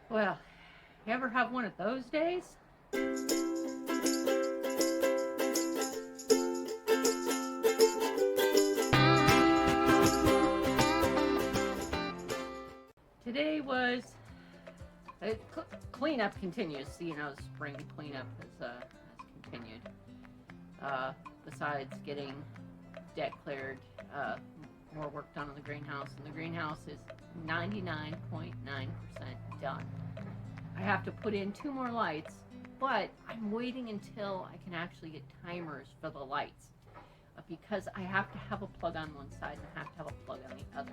Well, you ever have one of those days? Today was cleanup continues. Spring cleanup has continued. Besides getting deck cleared, more work done on the greenhouse, and the greenhouse is 99.9% done. I have to put in 2 more lights, but I'm waiting until I can actually get timers for the lights because I have to have a plug on one side and I have to have a plug on the other.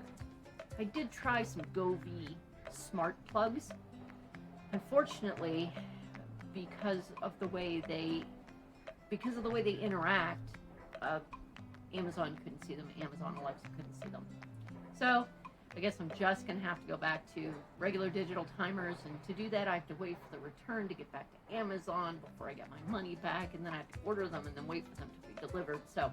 I did try some Govee smart plugs. Unfortunately, because of the way they interact, Amazon couldn't see them. Amazon Alexa couldn't see them. So I guess I'm just going to have to go back to regular digital timers, and to do that I have to wait for the return to get back to Amazon before I get my money back, and then I have to order them and then wait for them to be delivered. So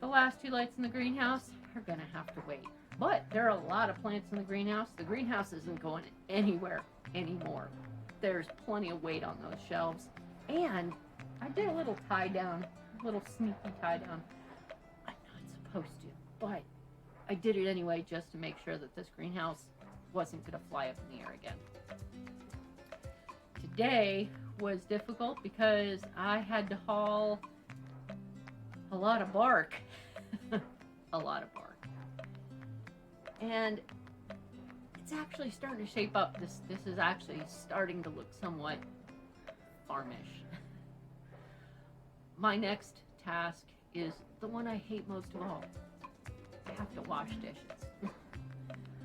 the last 2 lights in the greenhouse are going to have to wait. But there are a lot of plants in the greenhouse. The greenhouse isn't going anywhere anymore. There's plenty of weight on those shelves. And I did a little tie down, a little sneaky tie down. I'm not supposed to, but I did it anyway just to make sure that this greenhouse wasn't going to fly up in the air again. Today was difficult because I had to haul a lot of bark. A lot of bark. And it's actually starting to shape up. This is actually starting to look somewhat farmish. My next task is the one I hate most of all. I have to wash dishes.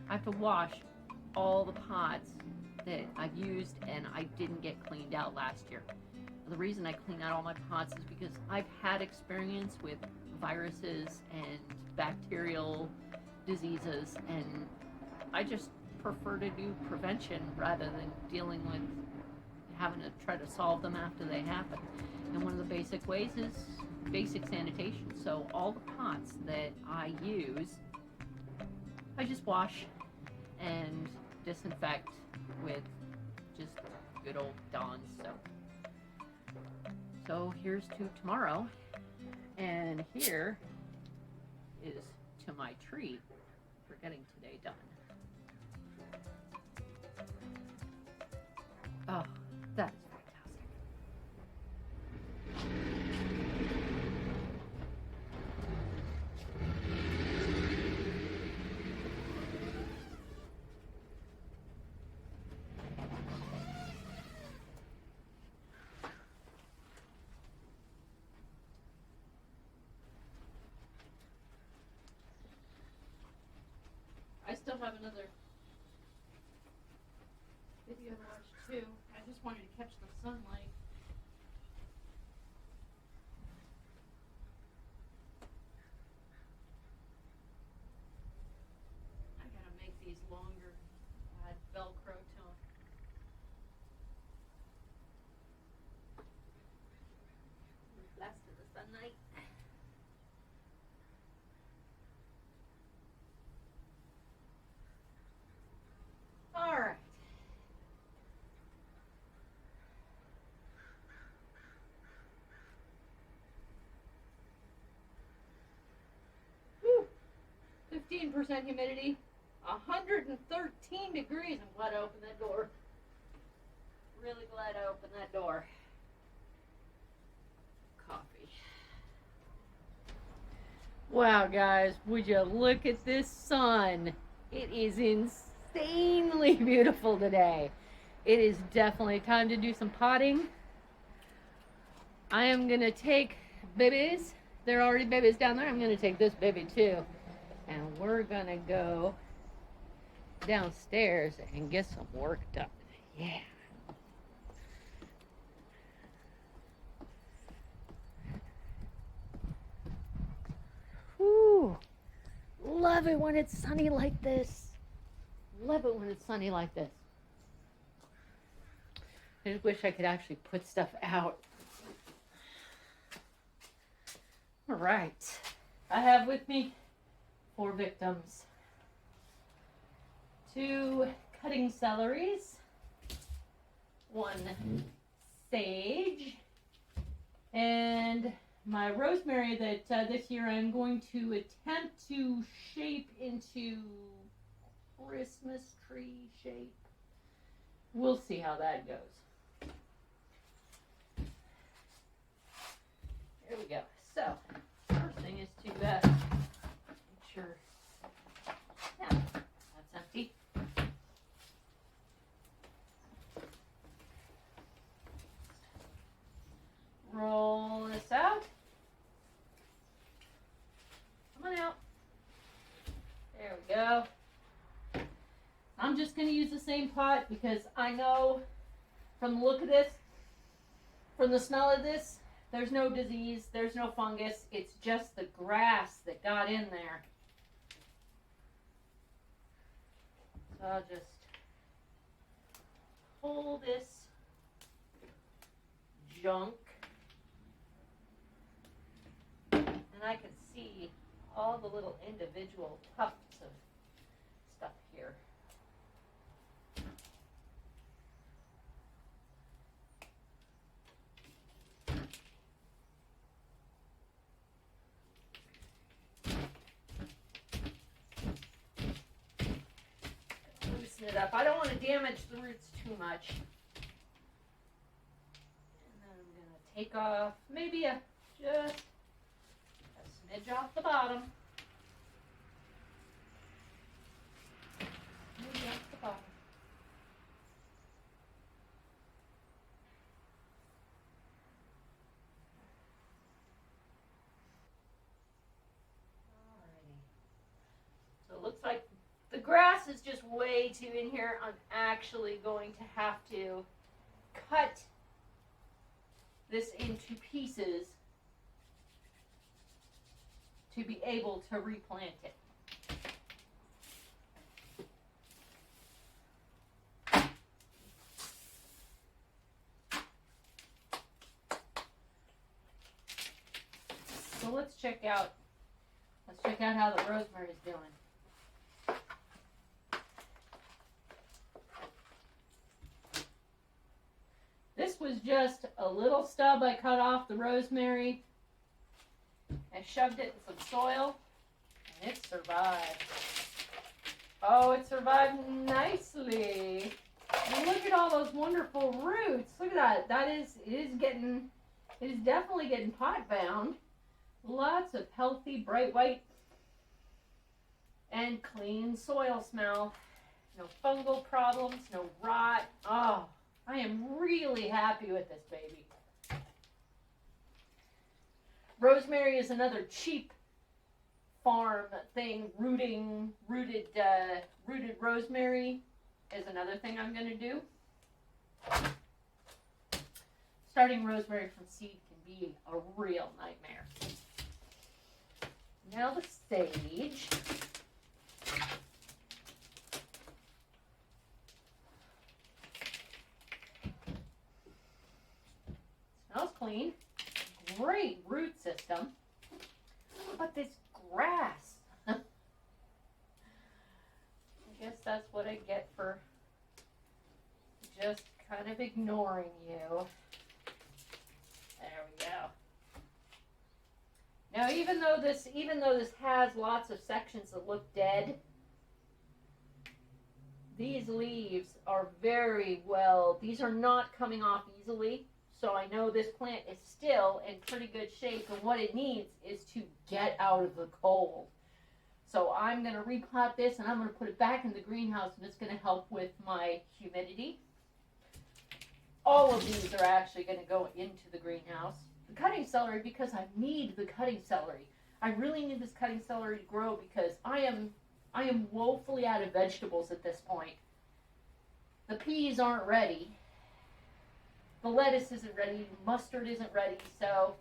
I have to wash all the pots that I've used and I didn't get cleaned out last year. The reason I clean out all my pots is because I've had experience with viruses and bacterial diseases, and I just prefer to do prevention rather than dealing with having to try to solve them after they happen. And one of the basic ways is basic sanitation. So all the pots that I use, I just wash and disinfect with just good old Dawn's soap. So here's to tomorrow, and here is to my treat for getting today done. Oh, that is fantastic. I still have another video to watch too. I just wanted to catch the sunlight. I gotta make these longer. Add Velcro to them. Last of the sunlight. All right. Whew. 15% humidity, 113 degrees. I'm glad I opened that door. Really glad I opened that door. Coffee. Wow, guys, would you look at this sun? It is insanely beautiful today. It is definitely time to do some potting. I am gonna take babies. There are already babies down there. I'm gonna take this baby too. And we're gonna go downstairs and get some work done. Yeah. Whew. Love it when it's sunny like this. Love it when it's sunny like this. I just wish I could actually put stuff out. All right. I have with me 4 victims. 2 cutting celeries. one sage. And my rosemary that this year I'm going to attempt to shape into Christmas tree shape. We'll see how that goes. Here we go. So, first thing is to make sure, yeah, that's empty. Roll this out. Come on out. There we go. I'm just going to use the same pot because I know from the look of this, from the smell of this, there's no disease, there's no fungus. It's just the grass that got in there. So I'll just pull this junk. And I can see all the little individual tufts of stuff here. Loosen it up. I don't want to damage the roots too much. And then I'm going to take off maybe just smidge off the bottom. Smidge off the bottom. Alrighty. So it looks like the grass is just way too in here. I'm actually going to have to cut this into pieces to be able to replant it. So let's check out how the rosemary is doing. This was just a little stub I cut off the rosemary and shoved it in some soil, and it survived. Oh, it survived nicely. And look at all those wonderful roots. Look at that. It is definitely getting pot bound. Lots of healthy, bright white, and clean soil smell. No fungal problems, no rot. Oh, I am really happy with this baby. Rosemary is another cheap farm thing. Rooted rosemary is another thing I'm going to do. Starting rosemary from seed can be a real nightmare. Now the sage. Smells clean. Great root system. But this grass. I guess that's what I get for just kind of ignoring you. There we go. Now even though this has lots of sections that look dead, these leaves are very well, these are not coming off easily. So I know this plant is still in pretty good shape, and what it needs is to get out of the cold. So I'm going to repot this, and I'm going to put it back in the greenhouse, and it's going to help with my humidity. All of these are actually going to go into the greenhouse. The cutting celery, because I need the cutting celery. I really need this cutting celery to grow because I am woefully out of vegetables at this point. The peas aren't ready. The lettuce isn't ready, mustard isn't ready, so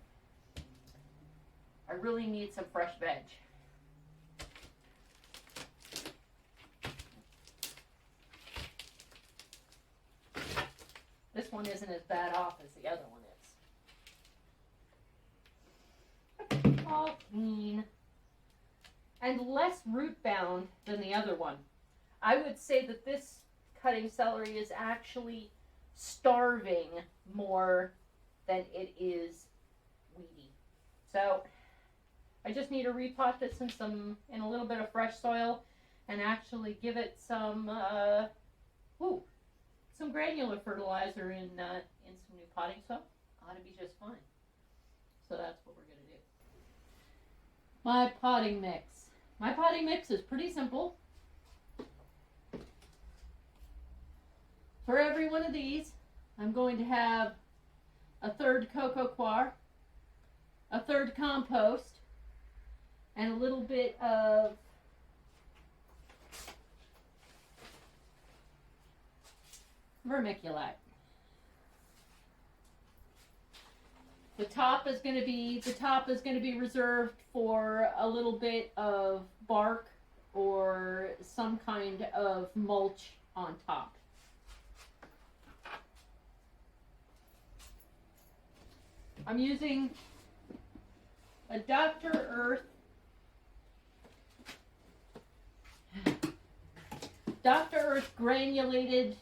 I really need some fresh veg. This one isn't as bad off as the other one is. All clean. And less root bound than the other one. I would say that this cutting celery is actually starving more than it is weedy. So I just need to repot this in a little bit of fresh soil and actually give it some granular fertilizer in some new potting soil. Ought to be just fine. So that's what we're going to do. My potting mix. My potting mix is pretty simple. For every one of these, I'm going to have a third cocoa coir, a third compost, and a little bit of vermiculite. The top is going to be reserved for a little bit of bark or some kind of mulch on top. I'm using a Dr. Earth granulated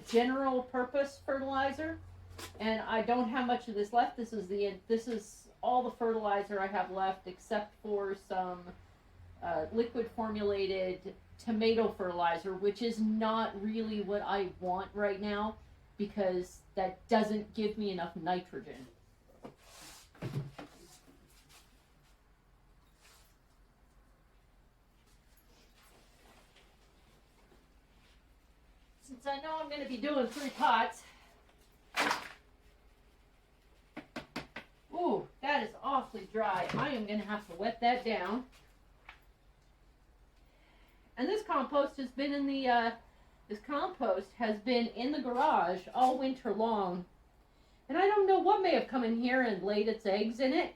general purpose fertilizer, and I don't have much of this left. This is all the fertilizer I have left, except for some liquid formulated tomato fertilizer, which is not really what I want right now because that doesn't give me enough nitrogen. Since I know I'm going to be doing 3 pots. Ooh, that is awfully dry. I am going to have to wet that down. And this compost has been in the garage all winter long. And I don't know what may have come in here and laid its eggs in it.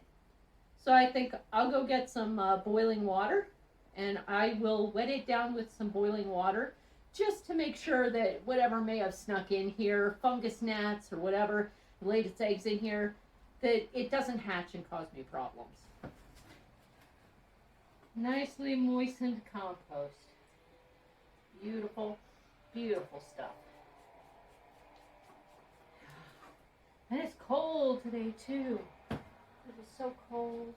So I think I'll go get some boiling water, and I will wet it down with some boiling water just to make sure that whatever may have snuck in here, fungus gnats or whatever, laid its eggs in here, that it doesn't hatch and cause me problems. Nicely moistened compost. Beautiful, beautiful stuff. And it's cold today too. It is so cold.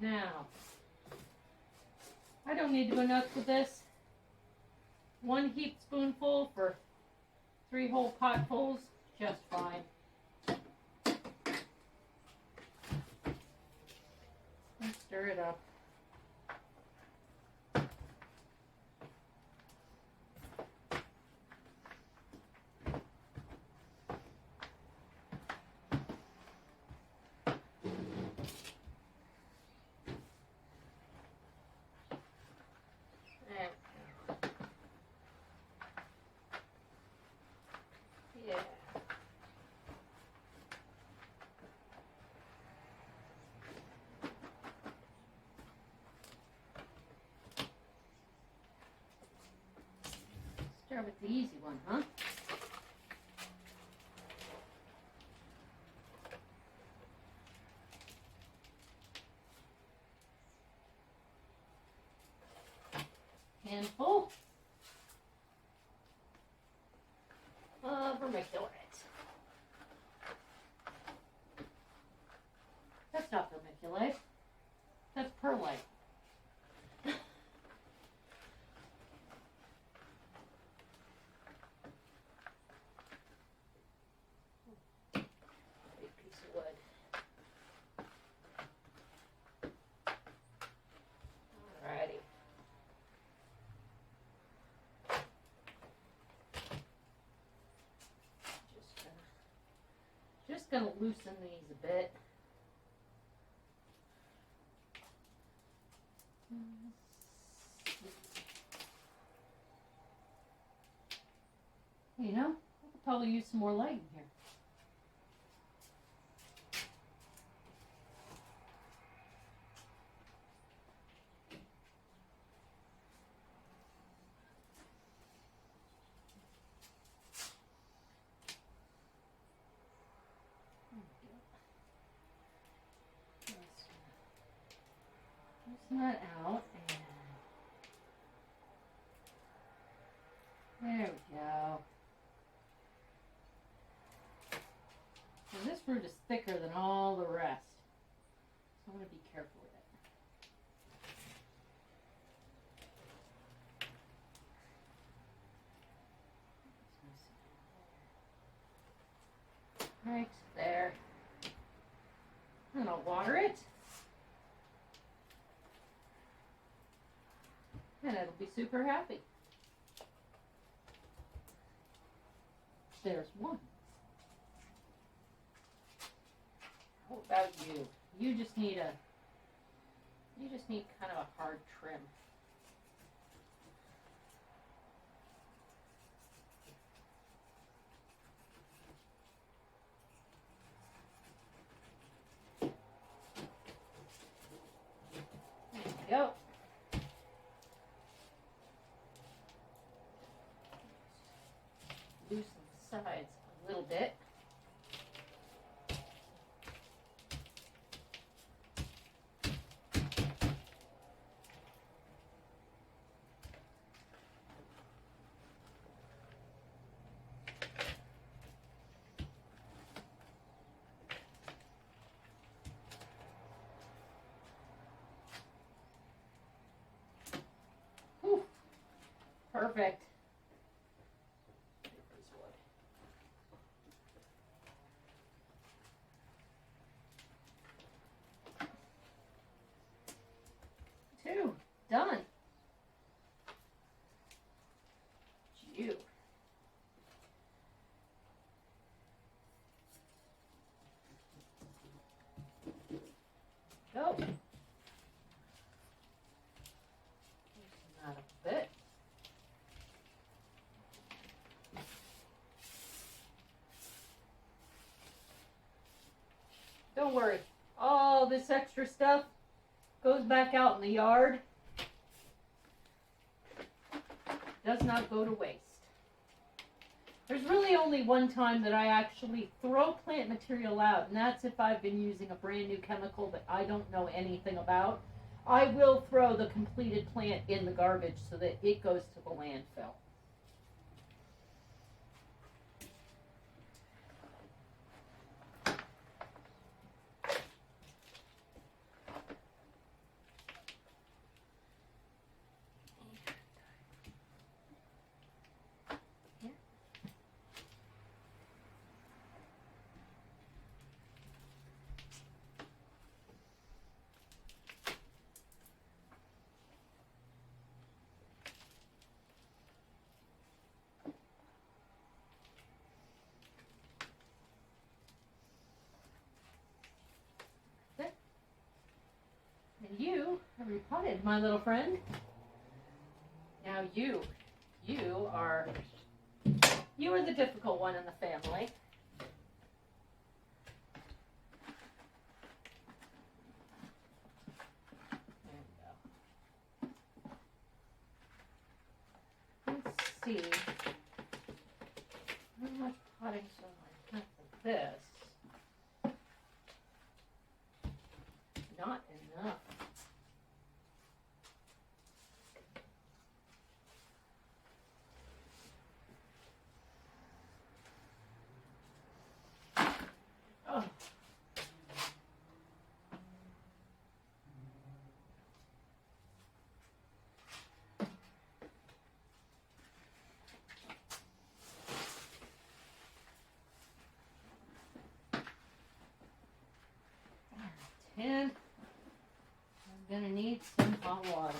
Now, I don't need to go nuts with this. 1 heaped spoonful for 3 whole potfuls, just fine. Let's stir it up. Start with the easy one, huh? Handful of vermiculite. That's not vermiculite. That's perlite. Just going to loosen these a bit. You know, I could probably use some more light in here. Loosen that out, and There we go. And this root is thicker than all the rest, so I'm going to be careful with it. Right there. And I'll water it. And it'll be super happy. There's one. How about you? You just need kind of a hard trim. There you go. Loosen the sides a little bit. Whew. Perfect. Two. Done. You. Go. Loosen that up a bit. Don't worry. All this extra stuff goes back out in the yard. Does not go to waste. There's really only one time that I actually throw plant material out, and that's if I've been using a brand new chemical that I don't know anything about. I will throw the completed plant in the garbage so that it goes to the landfill. And you are repotted, my little friend. Now you are the difficult one in the family. There we go. Let's see. How much potting soil I have for this? Not enough. Oh. And I'm gonna need some hot water.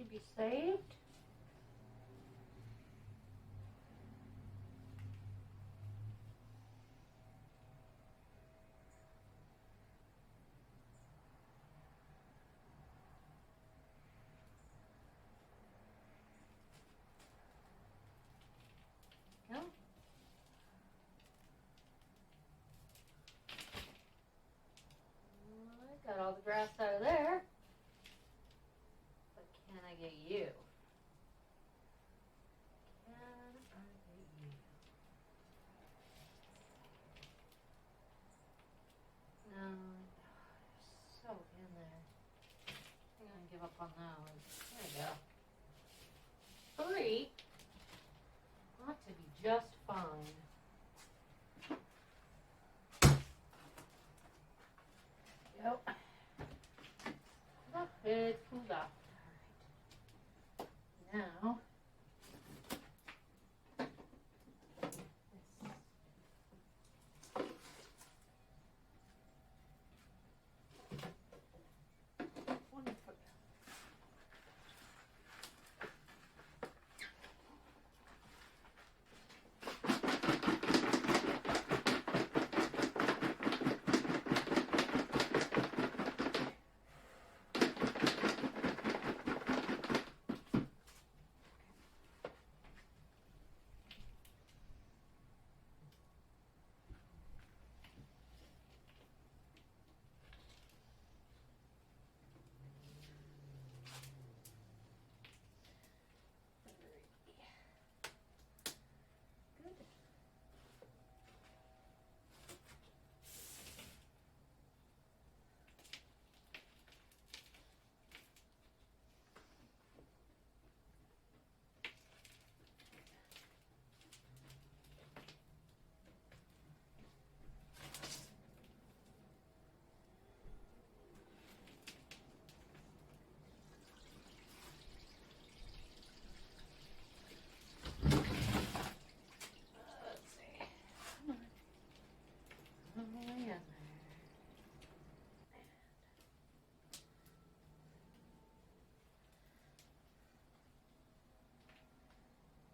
to be saved. Go. Got all the grass out of there. But can I get you? Can I get you? No. So in there. I'm going to give up on that one. There you go. 3 ought to be just fine. Yep. Oh, it's cooled off. All right. Now, wonderful.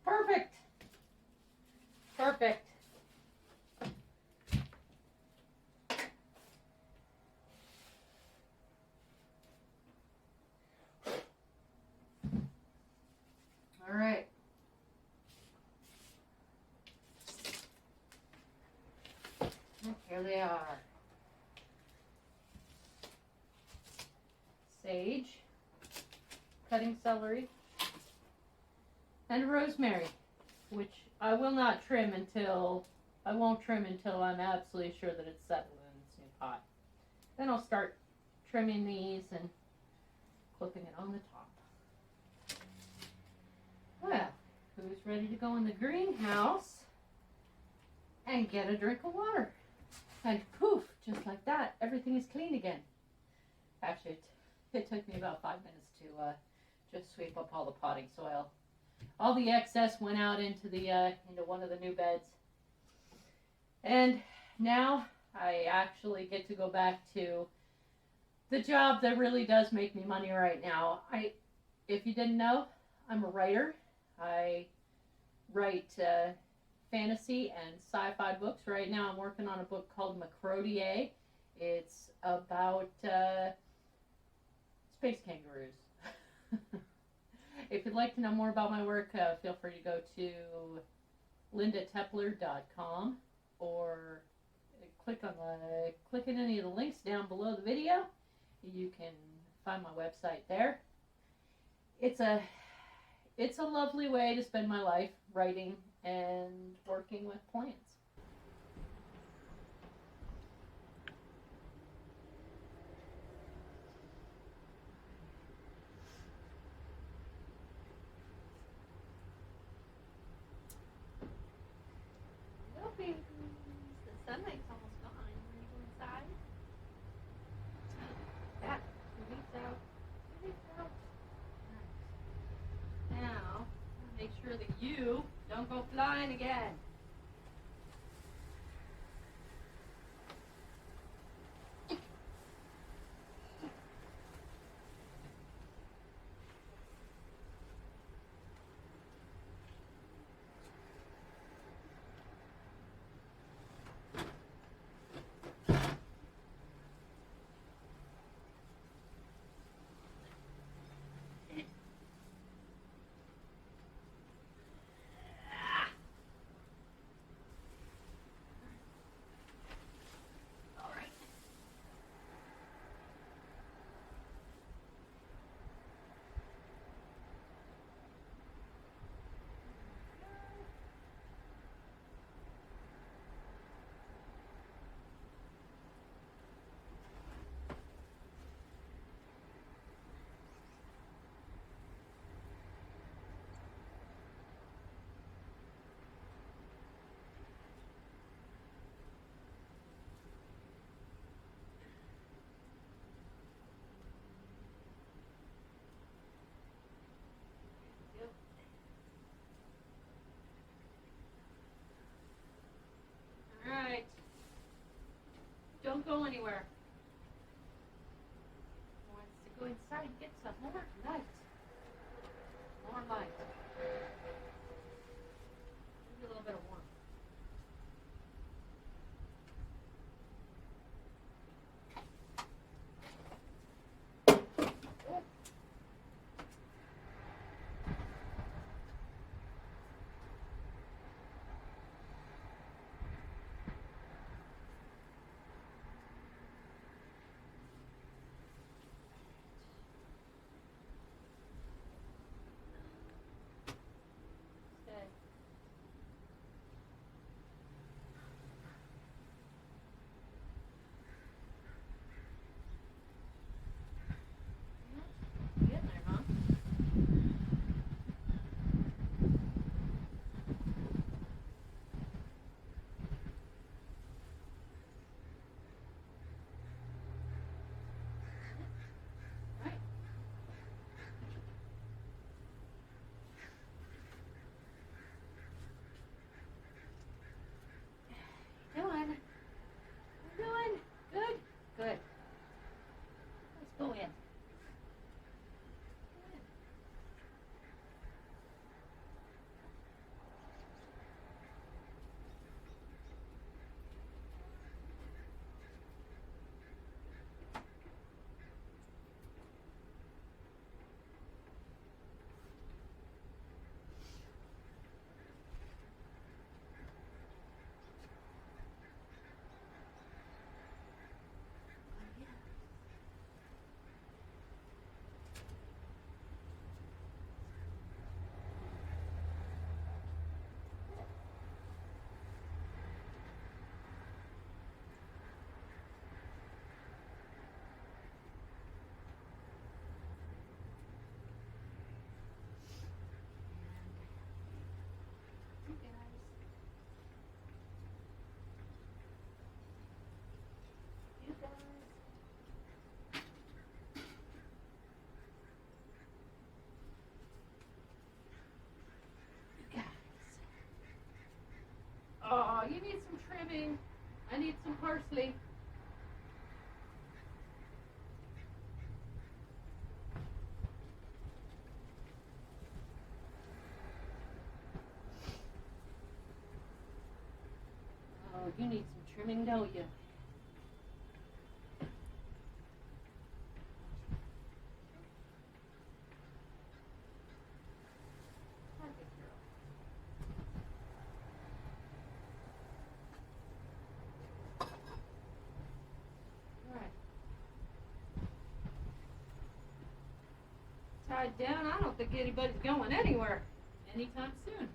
Perfect. Perfect. All right. Here they are. Sage, cutting celery, and rosemary, which I will not trim until, I won't trim until I'm absolutely sure that it's settled in this new pot. Then I'll start trimming these and clipping it on the top. Well, who's ready to go in the greenhouse and get a drink of water? And poof, just like that, everything is clean again. Actually, it took me about 5 minutes to just sweep up all the potting soil. All the excess went out into one of the new beds. And now I actually get to go back to the job that really does make me money right now. If you didn't know, I'm a writer. I write fantasy and sci-fi books. Right now I'm working on a book called Macrodier. It's about space kangaroos. If you'd like to know more about my work, feel free to go to lindateppler.com or click in any of the links down below the video. You can find my website there. It's a lovely way to spend my life, writing and working with plants. The sunlight's almost gone. Are you inside? That leaves out. Nice. Now, make sure that you don't go flying again. anywhere. He wants to go inside and get some more light. More light. Maybe a little bit of warmth. Good. Let's go in. Oh, you need some trimming. I need some parsley. Oh, you need some trimming, don't you? Tied down. I don't think anybody's going anywhere anytime soon.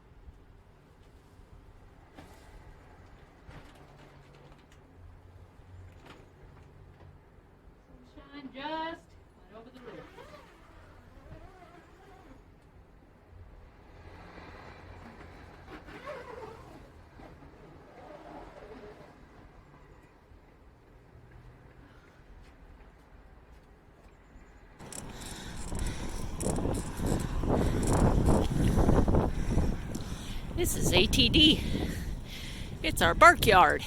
Sunshine just went over the roof. This is ATD. It's our bark yard.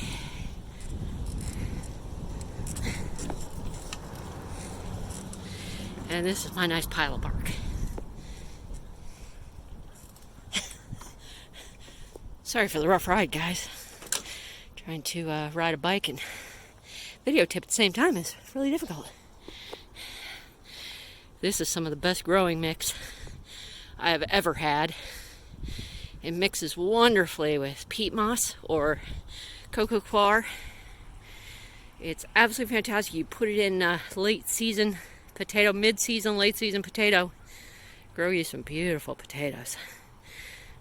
And this is my nice pile of bark. Sorry for the rough ride, guys. Trying to ride a bike and videotape at the same time is really difficult. This is some of the best growing mix I have ever had. It mixes wonderfully with peat moss or coco coir. It's absolutely fantastic. You put it in late season potato, mid-season, late season potato. Grow you some beautiful potatoes.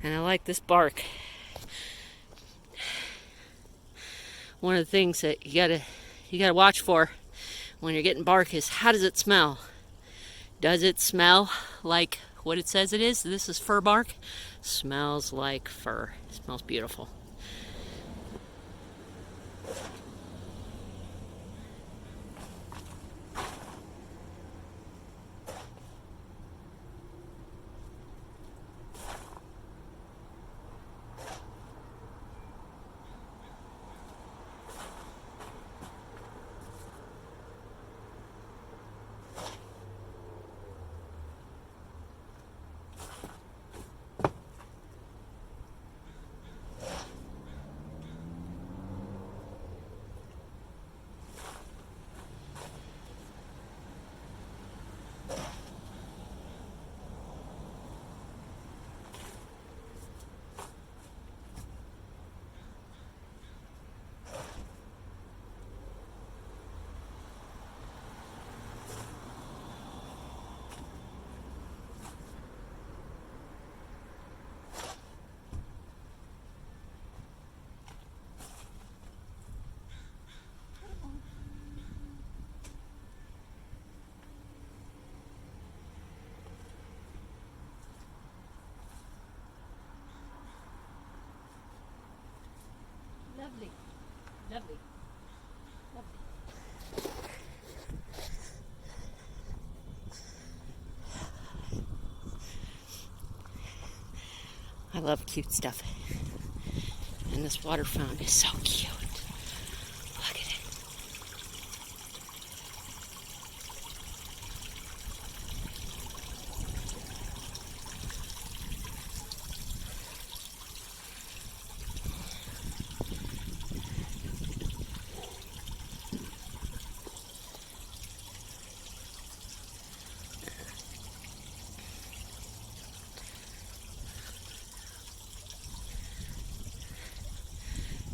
And I like this bark. One of the things that you gotta watch for when you're getting bark is, how does it smell? Does it smell like what it says it is? This is fir bark. Smells like fir. Smells beautiful. Lovely. I love cute stuff. And this water fountain is so cute. Look at it.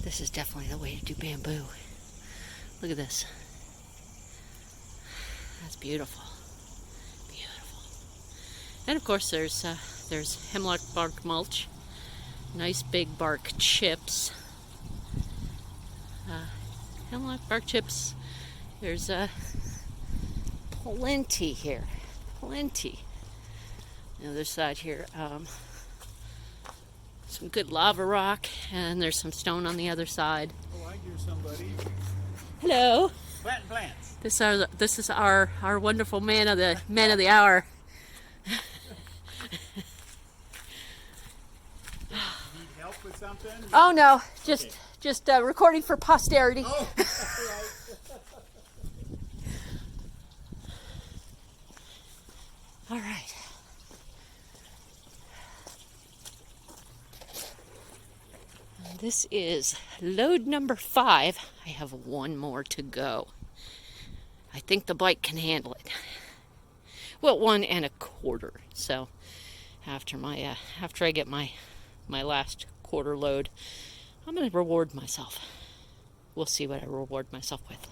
This is definitely the way to do bamboo. Look at this. That's beautiful. Beautiful. And of course there's hemlock bark mulch. Nice big bark chips. Hemlock bark chips. There's plenty here. Plenty. The other side here. Some good lava rock, and there's some stone on the other side. Oh, I hear somebody. Hello. Planting plants. This is our wonderful man of the hour. Need help with something? Oh no, just recording for posterity. Oh, All right. This is load number 5. I have one more to go. I think the bike can handle it. Well, 1 1/4. So after I get my last quarter load, I'm going to reward myself. We'll see what I reward myself with.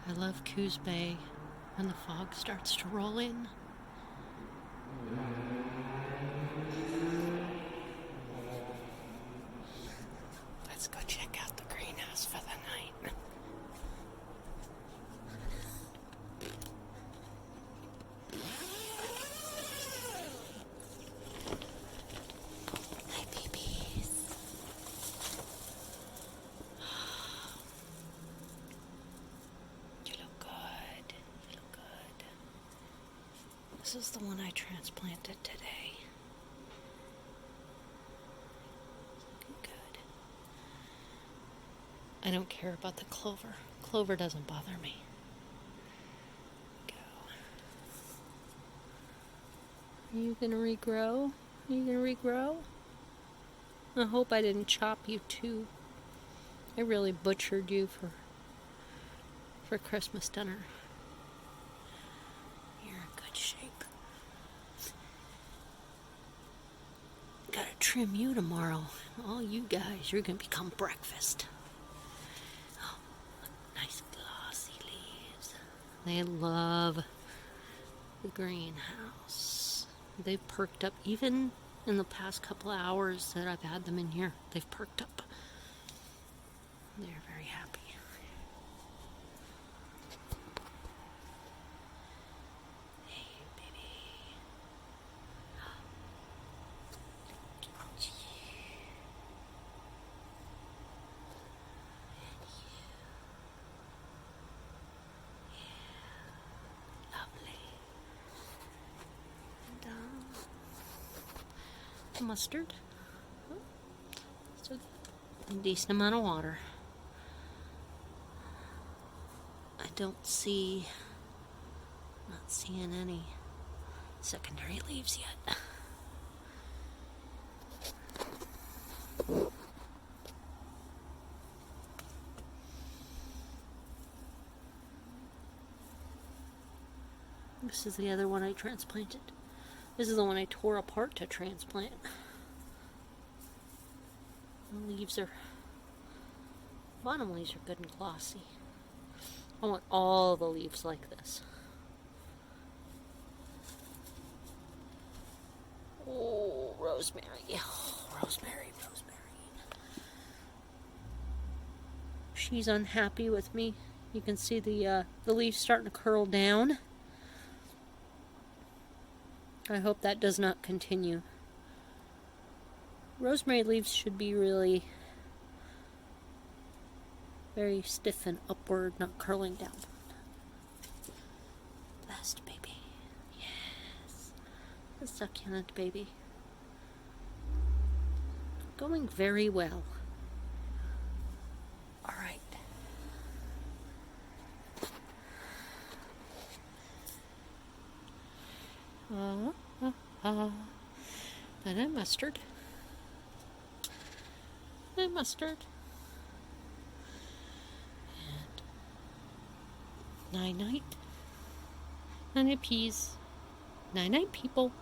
I love Coos Bay when the fog starts to roll in. Let's go check out the greenhouse for the night. Hi, babies. You look good. You look good. This is the one I transplanted today. Good. I don't care about the clover. Clover doesn't bother me. Go. Are you gonna regrow? Are you gonna regrow? I hope I didn't chop you too. I really butchered you for Christmas dinner. You're in good shape. Gotta trim you tomorrow. All you guys, you're gonna become breakfast. Oh, nice glossy leaves. They love the greenhouse. They've perked up even in the past couple of hours that I've had them in here. They've perked up. They're very happy. Hey, baby. Lovely. And, mustard. So a decent amount of water. I don't see, not seeing any secondary leaves yet. This is the other one I transplanted. This is the one I tore apart to transplant. The leaves are, bottom leaves are good and glossy. I want all the leaves like this. Oh, rosemary. Oh, rosemary. She's unhappy with me. You can see the leaves starting to curl down. I hope that does not continue. Rosemary leaves should be really very stiff and upward, not curling down. Best baby. Yes. The succulent baby. Going very well. All right. And mustard. And mustard. And night-night. Night-night peas. Night-night people.